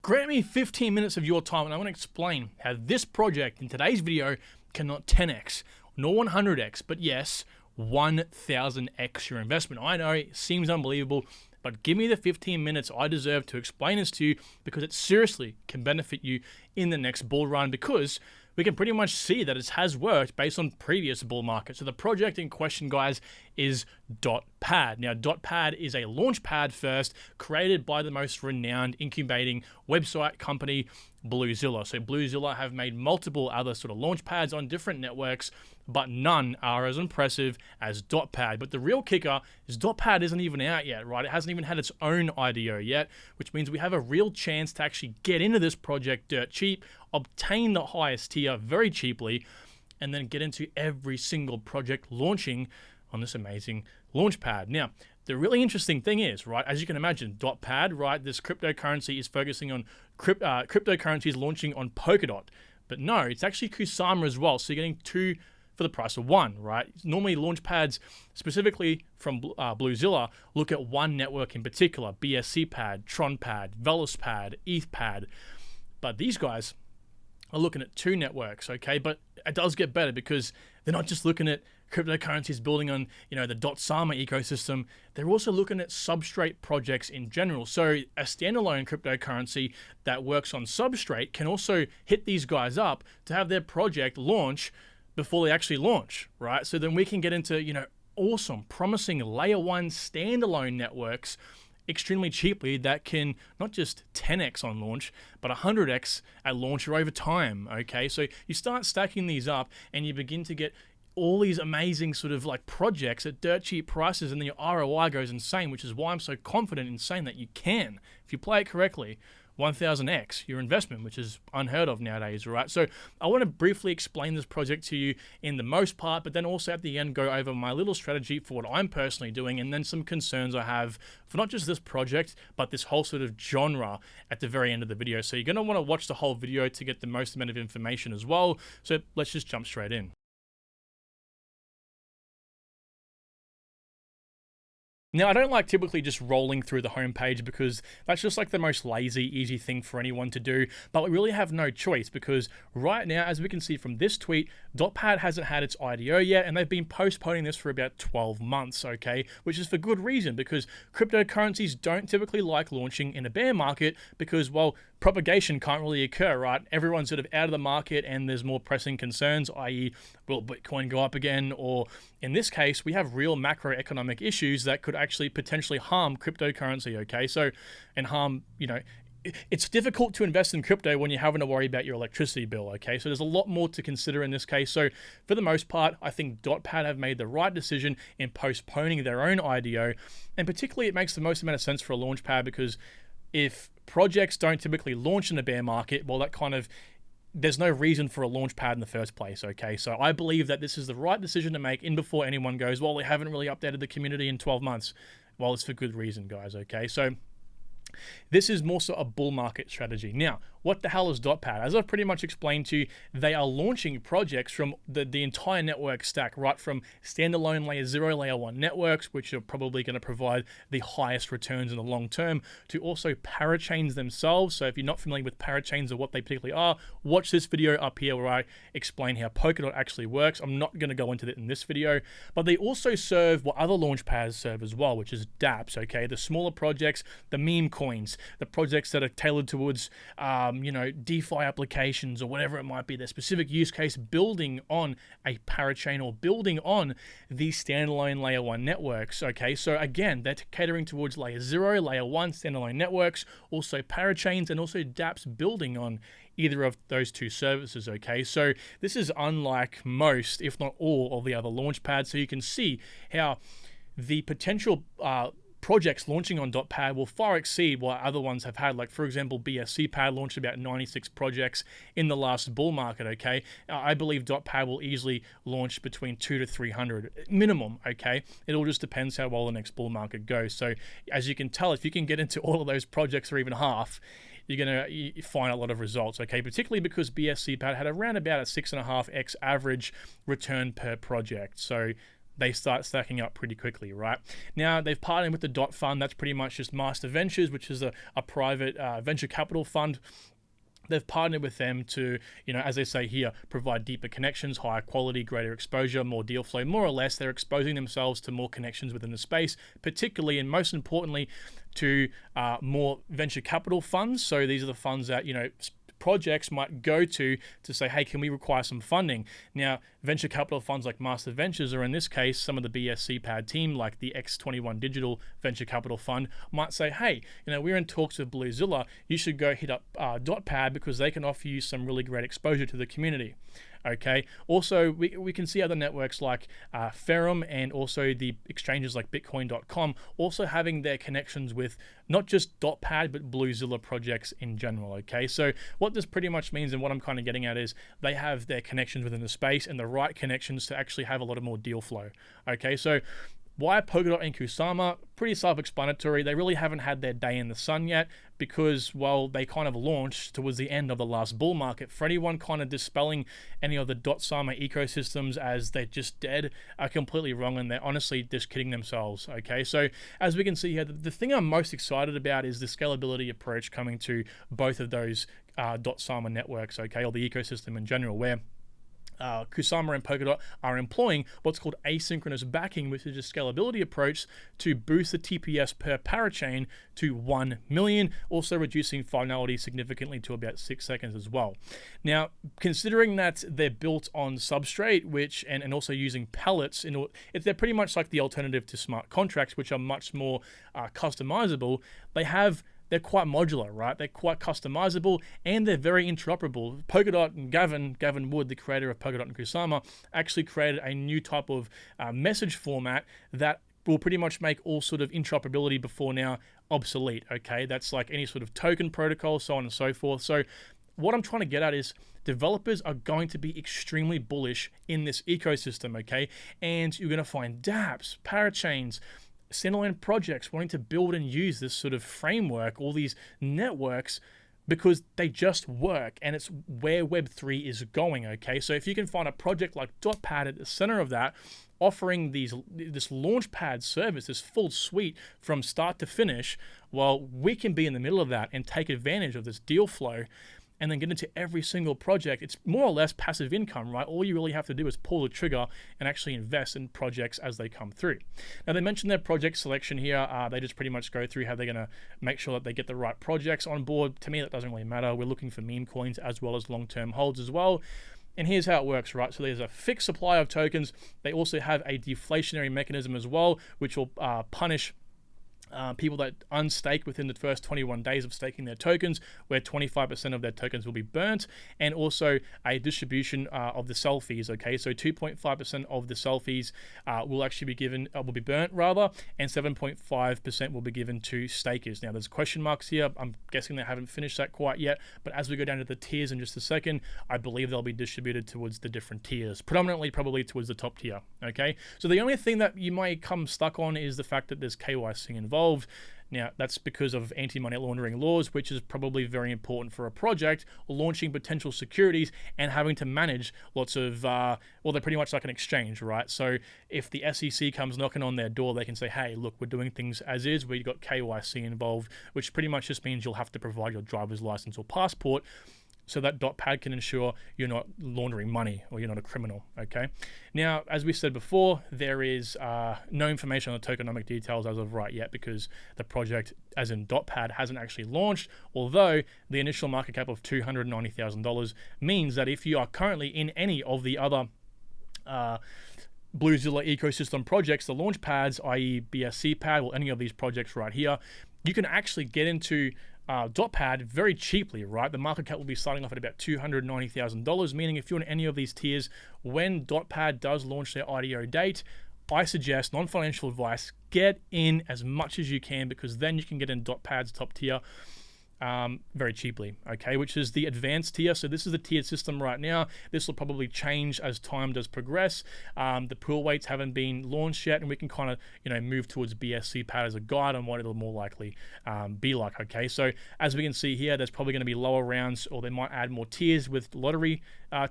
grant me 15 minutes of your time and I want to explain how this project in today's video cannot 10x, nor 100x, but yes, 1000x your investment. I know it seems unbelievable, but give me the 15 minutes I deserve to explain this to you, because it seriously can benefit you in the next bull run, because we can pretty much see that it has worked based on previous bull markets. So the project in question, guys, is DOTPad. Now, DOTPad is a launchpad first, created by the most renowned incubating website company, BlueZilla. So BlueZilla have made multiple other sort of launchpads on different networks, but none are as impressive as DOTPad. But the real kicker is DOTPad isn't even out yet, right? It hasn't even had its own IDO yet, which means we have a real chance to actually get into this project dirt cheap, obtain the highest tier very cheaply, and then get into every single project launching on this amazing launchpad. Now, the really interesting thing is, right, as you can imagine, DOTPad, right, this cryptocurrency is focusing on cryptocurrencies launching on Polkadot. But no, it's actually Kusama as well. So you're getting two for the price of one, right? Normally launchpads, specifically from BlueZilla, look at one network in particular, BSCpad, TronPad, VelousPad, ETHpad. But these guys are looking at two networks, okay? But it does get better, because they're not just looking at cryptocurrencies building on, the .sama ecosystem. They're also looking at Substrate projects in general. So a standalone cryptocurrency that works on Substrate can also hit these guys up to have their project launch before they actually launch, right? So then we can get into, awesome, promising layer one standalone networks extremely cheaply that can not just 10x on launch, but 100x at launch or over time, okay? So you start stacking these up and you begin to get all these amazing sort of like projects at dirt cheap prices, and then your ROI goes insane, which is why I'm so confident in saying that you can, if you play it correctly, 1000x your investment, which is unheard of nowadays, right? So I want to briefly explain this project to you in the most part, but then also at the end go over my little strategy for what I'm personally doing, and then some concerns I have for not just this project, but this whole sort of genre at the very end of the video. So you're going to want to watch the whole video to get the most amount of information as well. So let's just jump straight in. Now, I don't like typically just rolling through the homepage, because that's just like the most lazy, easy thing for anyone to do, but we really have no choice, because right now, as we can see from this tweet, DOTPad hasn't had its IDO yet, and they've been postponing this for about 12 months, okay? Which is for good reason, because cryptocurrencies don't typically like launching in a bear market, because, well, propagation can't really occur, right? Everyone's sort of out of the market and there's more pressing concerns, i.e. will Bitcoin go up again? Or in this case, we have real macroeconomic issues that could actually potentially harm cryptocurrency, okay? So, and harm, it's difficult to invest in crypto when you're having to worry about your electricity bill, okay? So there's a lot more to consider in this case. So for the most part, I think DOTPad have made the right decision in postponing their own IDO. And particularly it makes the most amount of sense for a launchpad, because if projects don't typically launch in a bear market, well, there's no reason for a launch pad in the first place, okay? So I believe that this is the right decision to make in before anyone goes, well, they haven't really updated the community in 12 months. Well, it's for good reason, guys, okay? So this is more so a bull market strategy. Now, what the hell is DOTPad? As I've pretty much explained to you, they are launching projects from the entire network stack, right from standalone layer 0, layer 1 networks, which are probably going to provide the highest returns in the long term, to also parachains themselves. So if you're not familiar with parachains or what they particularly are, watch this video up here where I explain how Polkadot actually works. I'm not going to go into that in this video, but they also serve what other launchpads serve as well, which is dApps, okay? The smaller projects, the meme coins, the projects that are tailored towards DeFi applications or whatever it might be, their specific use case, building on a parachain or building on these standalone layer 1 networks, okay? So again, they're catering towards layer 0, layer 1 standalone networks, also parachains, and also dApps building on either of those two services, okay? So this is unlike most, if not all, of the other launchpads. So you can see how the potential projects launching on DOTPad will far exceed what other ones have had. Like, for example, BSCpad launched about 96 projects in the last bull market, okay? I believe DOTPad will easily launch between 200 to 300 minimum, okay? It all just depends how well the next bull market goes. So as you can tell, if you can get into all of those projects or even half, you're going to find a lot of results, okay? Particularly because BSCpad had around about a 6.5x average return per project. So they start stacking up pretty quickly, right? Now, they've partnered with the DOT Fund. That's pretty much just Master Ventures, which is a private venture capital fund. They've partnered with them to, as they say here, provide deeper connections, higher quality, greater exposure, more deal flow. More or less, they're exposing themselves to more connections within the space, particularly and most importantly to more venture capital funds. So these are the funds that, projects might go to say, hey, can we require some funding? Now, venture capital funds like Master Ventures, or in this case, some of the BSCPad team, like the X21 Digital Venture Capital Fund, might say, hey, we're in talks with BlueZilla. You should go hit up DOTPad because they can offer you some really great exposure to the community. Okay. Also, we can see other networks like Ferrum and also the exchanges like Bitcoin.com also having their connections with not just DOTPad but BlueZilla projects in general. Okay. So what this pretty much means, and what I'm kind of getting at, is they have their connections within the space and the right connections to actually have a lot of more deal flow. Okay. So why Polkadot and Kusama? Pretty self-explanatory. They really haven't had their day in the sun yet because, well, they kind of launched towards the end of the last bull market. For anyone kind of dispelling any of the Kusama ecosystems as they're just dead are completely wrong, and they're honestly just kidding themselves. Okay, so as we can see here, the thing I'm most excited about is the scalability approach coming to both of those Kusama networks, okay, or the ecosystem in general, where Kusama and Polkadot are employing what's called asynchronous backing, which is a scalability approach to boost the TPS per parachain to 1 million, also reducing finality significantly to about 6 seconds as well. Now, considering that they're built on Substrate, which and also using pellets, they're pretty much like the alternative to smart contracts, which are much more customizable. They're quite modular, right? They're quite customizable and they're very interoperable. Polkadot and Gavin Wood, the creator of Polkadot and Kusama, actually created a new type of message format that will pretty much make all sort of interoperability before now obsolete, okay? That's like any sort of token protocol, so on and so forth. So what I'm trying to get at is developers are going to be extremely bullish in this ecosystem, okay? And you're going to find dApps, parachains, standalone projects wanting to build and use this sort of framework, all these networks, because they just work, and it's where Web3 is going, okay? So if you can find a project like DOTPad at the center of that, offering this launchpad service, this full suite from start to finish, well, we can be in the middle of that and take advantage of this deal flow and then get into every single project. It's more or less passive income, right? All you really have to do is pull the trigger and actually invest in projects as they come through. Now, they mentioned their project selection here. They just pretty much go through how they're going to make sure that they get the right projects on board. To me, that doesn't really matter. We're looking for meme coins as well as long-term holds as well. And here's how it works, right? So there's a fixed supply of tokens. They also have a deflationary mechanism as well, which will punish people that unstake within the first 21 days of staking their tokens, where 25% of their tokens will be burnt, and also a distribution of the sell fees. Okay, so 2.5% of the sell fees will actually be burnt rather, and 7.5% will be given to stakers. Now, there's question marks here. I'm guessing they haven't finished that quite yet, but as we go down to the tiers in just a second, I believe they'll be distributed towards the different tiers, predominantly probably towards the top tier. Okay, so the only thing that you might come stuck on is the fact that there's KYC involved. Now, that's because of anti-money laundering laws, which is probably very important for a project launching potential securities and having to manage lots of, they're pretty much like an exchange, right? So if the SEC comes knocking on their door, they can say, hey, look, we're doing things as is. We've got KYC involved, which pretty much just means you'll have to provide your driver's license or passport, so that DOTPad can ensure you're not laundering money or you're not a criminal, okay? Now, as we said before, there is no information on the tokenomic details as of right yet because the project, as in DOTPad, hasn't actually launched, although the initial market cap of $290,000 means that if you are currently in any of the other BlueZilla ecosystem projects, the launchpads, i.e. BSCPad, or any of these projects right here, you can actually get into DOTPad very cheaply, right? The market cap will be starting off at about $290,000, meaning if you're in any of these tiers, when DOTPad does launch their IDO date, I suggest, non-financial advice, get in as much as you can because then you can get in DOTPad's top tier very cheaply, okay, which is the advanced tier. So this is the tiered system right now. This will probably change as time does progress. The pool weights haven't been launched yet, and we can kind of, move towards BSC pad as a guide on what it'll more likely be like, okay. So as we can see here, there's probably going to be lower rounds, or they might add more tiers with lottery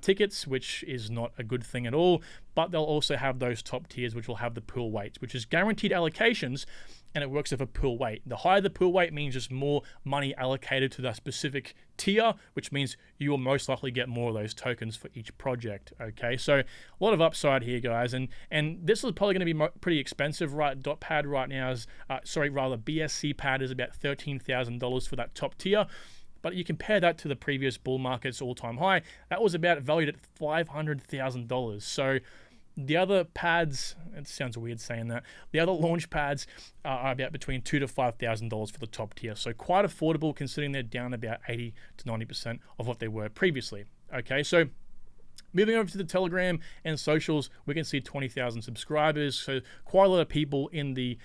tickets, which is not a good thing at all. But they'll also have those top tiers, which will have the pool weights, which is guaranteed allocations, and it works with a pool weight. The higher the pool weight means just more money allocated to that specific tier, which means you will most likely get more of those tokens for each project, okay? So a lot of upside here, guys, and this is probably going to be pretty expensive, right? DOTPad right now is, BSC pad is about $13,000 for that top tier. But you compare that to the previous bull market's all-time high, that was about valued at $500,000. So the other pads, it sounds weird saying that, the other launch pads are about between $2,000 to $5,000 for the top tier. So quite affordable considering they're down about 80 to 90% of what they were previously. Okay, so moving over to the Telegram and socials, we can see 20,000 subscribers. So quite a lot of people in the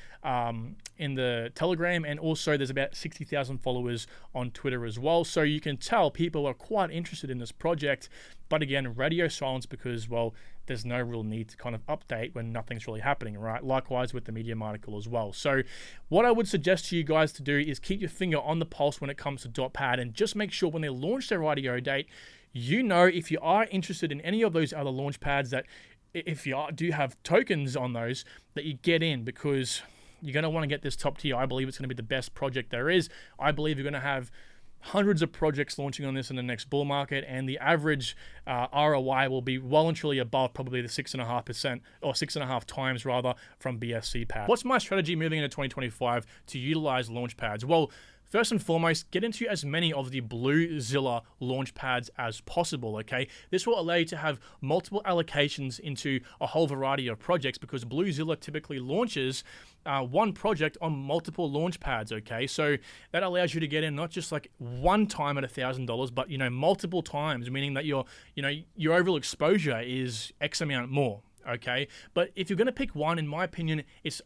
Telegram, and also there's about 60,000 followers on Twitter as well. So you can tell people are quite interested in this project. But again, radio silence because, well, there's no real need to kind of update when nothing's really happening, right? Likewise with the Medium article as well. So what I would suggest to you guys to do is keep your finger on the pulse when it comes to DOTPad, and just make sure when they launch their IDO date, if you are interested in any of those other launch pads, that if you do have tokens on those, that you get in, because you're going to want to get this top tier. I believe it's going to be the best project there is. I believe you're going to have hundreds of projects launching on this in the next bull market, and the average ROI will be well and truly above probably the 6.5% or 6.5 times rather from BSC pad. What's my strategy moving into 2025 to utilize launch pads? Well, first and foremost, get into as many of the BlueZilla launch pads as possible, okay? This will allow you to have multiple allocations into a whole variety of projects, because BlueZilla typically launches one project on multiple launch pads, okay? So that allows you to get in not just like one time at $1,000, but, multiple times, meaning that your overall exposure is X amount more. Okay, but if you're going to pick one, in my opinion, it's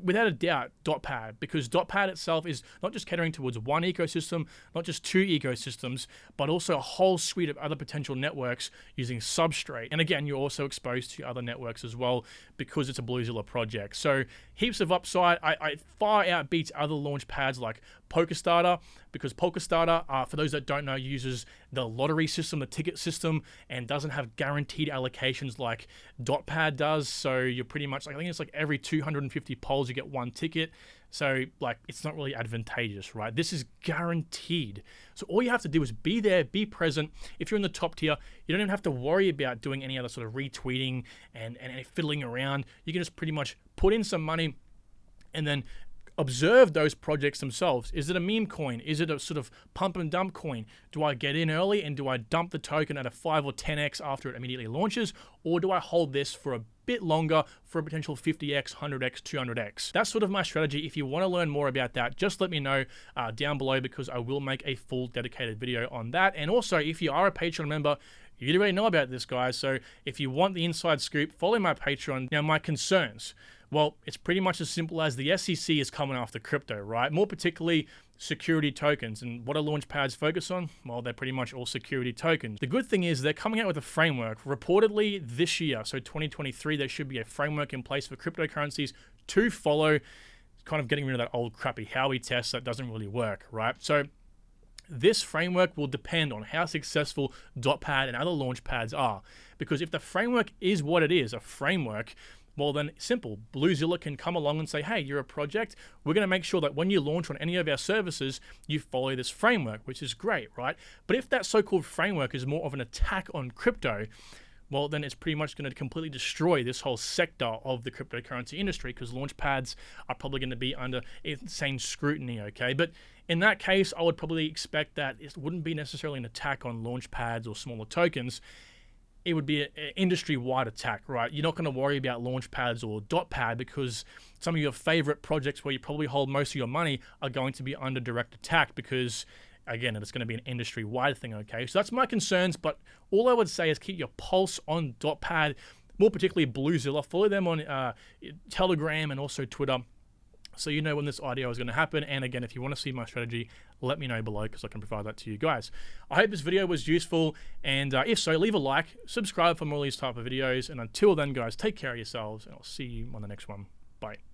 without a doubt DOTPad, because DOTPad itself is not just catering towards one ecosystem, not just two ecosystems, but also a whole suite of other potential networks using Substrate. And again, you're also exposed to other networks as well because it's a BlueZilla project. So heaps of upside. I far outbeats other launch pads like Polkadot, because Polkadot, for those that don't know, uses the lottery system, the ticket system, and doesn't have guaranteed allocations like DOTPad does. So you're pretty much, I think it's like every 250 polls you get one ticket. So like, it's not really advantageous, right? This is guaranteed. So all you have to do is be there, be present. If you're in the top tier, you don't even have to worry about doing any other sort of retweeting and fiddling around. You can just pretty much put in some money and then observe those projects themselves. Is it a meme coin? Is it a sort of pump and dump coin? Do I get in early and do I dump the token at a 5 or 10x after it immediately launches? Or do I hold this for a bit longer for a potential 50x, 100x, 200x? That's sort of my strategy. If you want to learn more about that, just let me know down below, because I will make a full dedicated video on that. And also, if you are a Patreon member, you already know about this, guys. So if you want the inside scoop, follow my Patreon. Now, my concerns. Well, it's pretty much as simple as the SEC is coming after crypto, right? More particularly security tokens. And what do launch pads focus on? Well, they're pretty much all security tokens. The good thing is they're coming out with a framework. Reportedly this year, so 2023, there should be a framework in place for cryptocurrencies to follow, kind of getting rid of that old crappy Howey test that doesn't really work, right? So this framework will depend on how successful DOTPad and other launch pads are. Because if the framework is what it is, a framework, well then simple, BlueZilla can come along and say, hey, you're a project, we're going to make sure that when you launch on any of our services, you follow this framework, which is great, right? But if that so-called framework is more of an attack on crypto, well, then it's pretty much going to completely destroy this whole sector of the cryptocurrency industry, because launch pads are probably going to be under insane scrutiny, okay? But in that case, I would probably expect that it wouldn't be necessarily an attack on launch pads or smaller tokens. It would be an industry-wide attack, right? You're not going to worry about launch pads or DOTPad, because some of your favorite projects where you probably hold most of your money are going to be under direct attack, because again, it's going to be an industry-wide thing, okay? So that's my concerns, but all I would say is keep your pulse on DOTPad, more particularly BlueZilla. Follow them on Telegram and also Twitter. so you know when this IDO is going to happen. And again, if you want to see my strategy, let me know below because I can provide that to you guys. I hope this video was useful, and if so, leave a like, subscribe for more of these type of videos, and until then guys, take care of yourselves, and I'll see you on the next one. Bye.